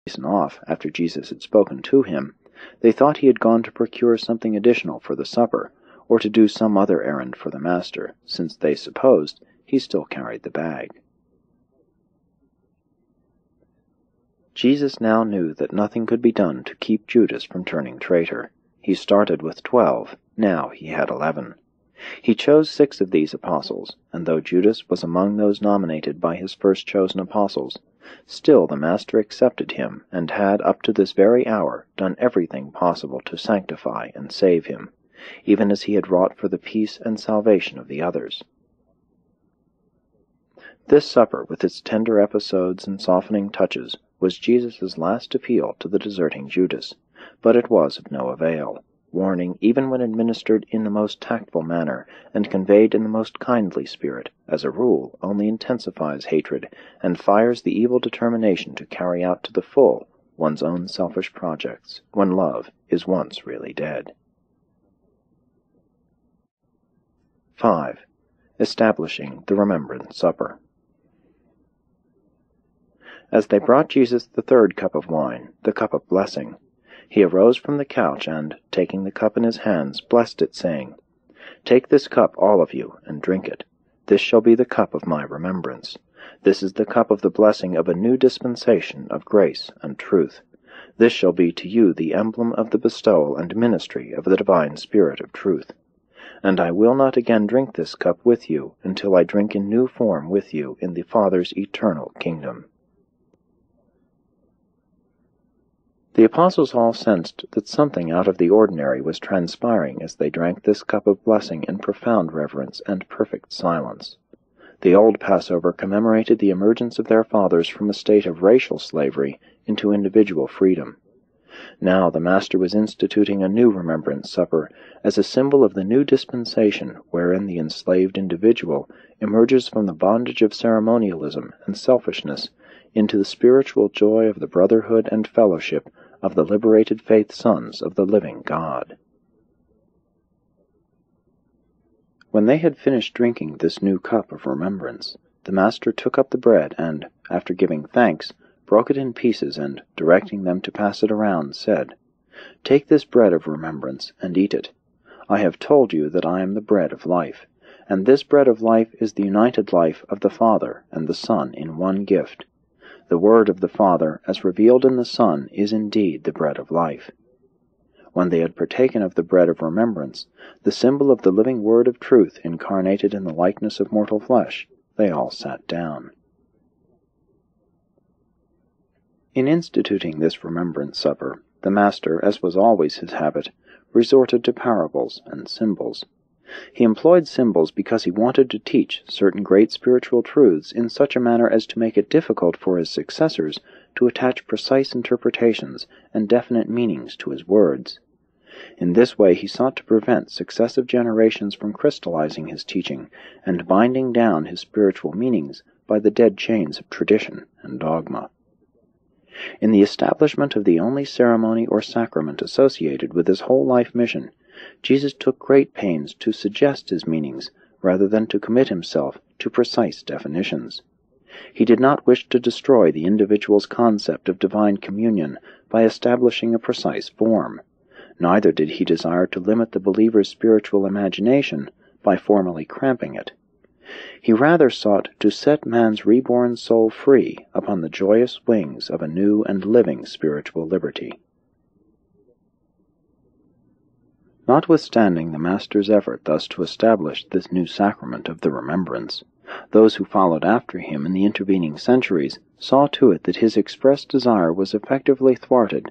hasten off after Jesus had spoken to him, they thought he had gone to procure something additional for the supper, or to do some other errand for the Master, since they supposed he still carried the bag. Jesus now knew that nothing could be done to keep Judas from turning traitor. He started with 12, now he had 11. He chose 6 of these apostles, and though Judas was among those nominated by his first chosen apostles, still the Master accepted him, and had up to this very hour done everything possible to sanctify and save him, even as he had wrought for the peace and salvation of the others. This supper, with its tender episodes and softening touches, was Jesus' last appeal to the deserting Judas, but it was of no avail. Warning, even when administered in the most tactful manner and conveyed in the most kindly spirit, as a rule, only intensifies hatred and fires the evil determination to carry out to the full one's own selfish projects, when love is once really dead. 5. Establishing the Remembrance Supper. As they brought Jesus the 3rd cup of wine, the cup of blessing, he arose from the couch and, taking the cup in his hands, blessed it, saying, "Take this cup, all of you, and drink it. This shall be the cup of my remembrance. This is the cup of the blessing of a new dispensation of grace and truth. This shall be to you the emblem of the bestowal and ministry of the divine Spirit of truth. And I will not again drink this cup with you until I drink in new form with you in the Father's eternal kingdom." The apostles all sensed that something out of the ordinary was transpiring as they drank this cup of blessing in profound reverence and perfect silence. The old Passover commemorated the emergence of their fathers from a state of racial slavery into individual freedom. Now the Master was instituting a new remembrance supper as a symbol of the new dispensation wherein the enslaved individual emerges from the bondage of ceremonialism and selfishness into the spiritual joy of the brotherhood and fellowship of the liberated faith sons of the living God. When they had finished drinking this new cup of remembrance, the Master took up the bread and, after giving thanks, broke it in pieces and, directing them to pass it around, said, "Take this bread of remembrance and eat it. I have told you that I am the bread of life, and this bread of life is the united life of the Father and the Son in one gift. The Word of the Father, as revealed in the Son, is indeed the bread of life." When they had partaken of the bread of remembrance, the symbol of the living Word of truth incarnated in the likeness of mortal flesh, they all sat down. In instituting this remembrance supper, the Master, as was always his habit, resorted to parables and symbols. He employed symbols because he wanted to teach certain great spiritual truths in such a manner as to make it difficult for his successors to attach precise interpretations and definite meanings to his words. In this way he sought to prevent successive generations from crystallizing his teaching and binding down his spiritual meanings by the dead chains of tradition and dogma. In the establishment of the only ceremony or sacrament associated with his whole life mission, Jesus took great pains to suggest his meanings rather than to commit himself to precise definitions. He did not wish to destroy the individual's concept of divine communion by establishing a precise form. Neither did he desire to limit the believer's spiritual imagination by formally cramping it. He rather sought to set man's reborn soul free upon the joyous wings of a new and living spiritual liberty. Notwithstanding the Master's effort thus to establish this new sacrament of the remembrance, those who followed after him in the intervening centuries saw to it that his expressed desire was effectively thwarted,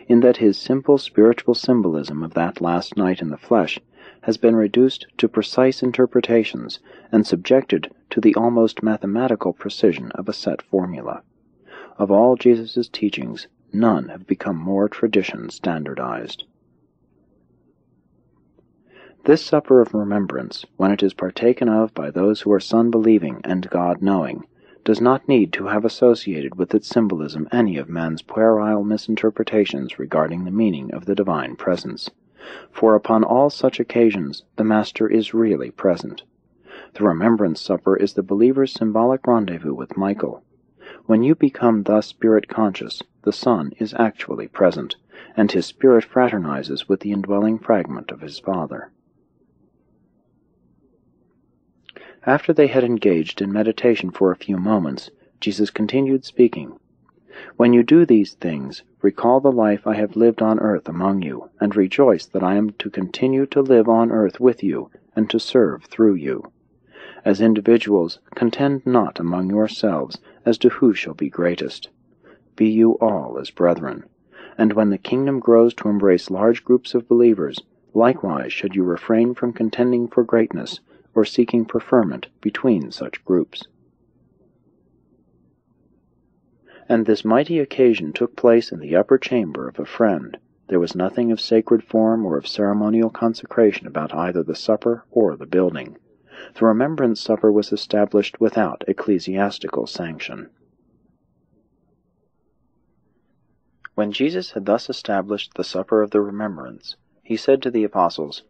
in that his simple spiritual symbolism of that last night in the flesh has been reduced to precise interpretations and subjected to the almost mathematical precision of a set formula. Of all Jesus' teachings, none have become more tradition standardized. This supper of remembrance, when it is partaken of by those who are Son-believing and God-knowing, does not need to have associated with its symbolism any of man's puerile misinterpretations regarding the meaning of the divine presence, for upon all such occasions the Master is really present. The remembrance supper is the believer's symbolic rendezvous with Michael. When you become thus spirit-conscious, the Son is actually present, and his Spirit fraternizes with the indwelling fragment of his Father. After they had engaged in meditation for a few moments, Jesus continued speaking. "When you do these things, recall the life I have lived on earth among you, and rejoice that I am to continue to live on earth with you, and to serve through you. As individuals, contend not among yourselves as to who shall be greatest. Be you all as brethren. And when the kingdom grows to embrace large groups of believers, likewise should you refrain from contending for greatness, or seeking preferment between such groups." And this mighty occasion took place in the upper chamber of a friend. There was nothing of sacred form or of ceremonial consecration about either the supper or the building. The Remembrance Supper was established without ecclesiastical sanction. When Jesus had thus established the supper of the remembrance, he said to the apostles,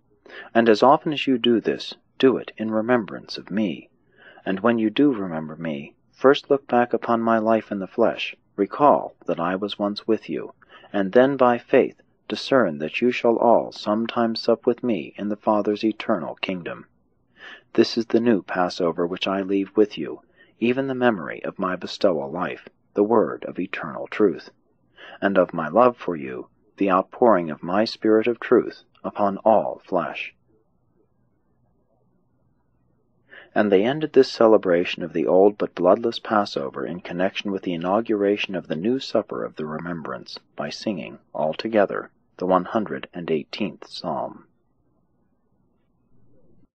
"And as often as you do this, do it in remembrance of me. And when you do remember me, first look back upon my life in the flesh, recall that I was once with you, and then by faith discern that you shall all sometime sup with me in the Father's eternal kingdom. This is the new Passover which I leave with you, even the memory of my bestowal life, the word of eternal truth, and of my love for you, the outpouring of my Spirit of truth upon all flesh." And they ended this celebration of the old but bloodless Passover in connection with the inauguration of the new supper of the remembrance by singing, all together, the 118th Psalm.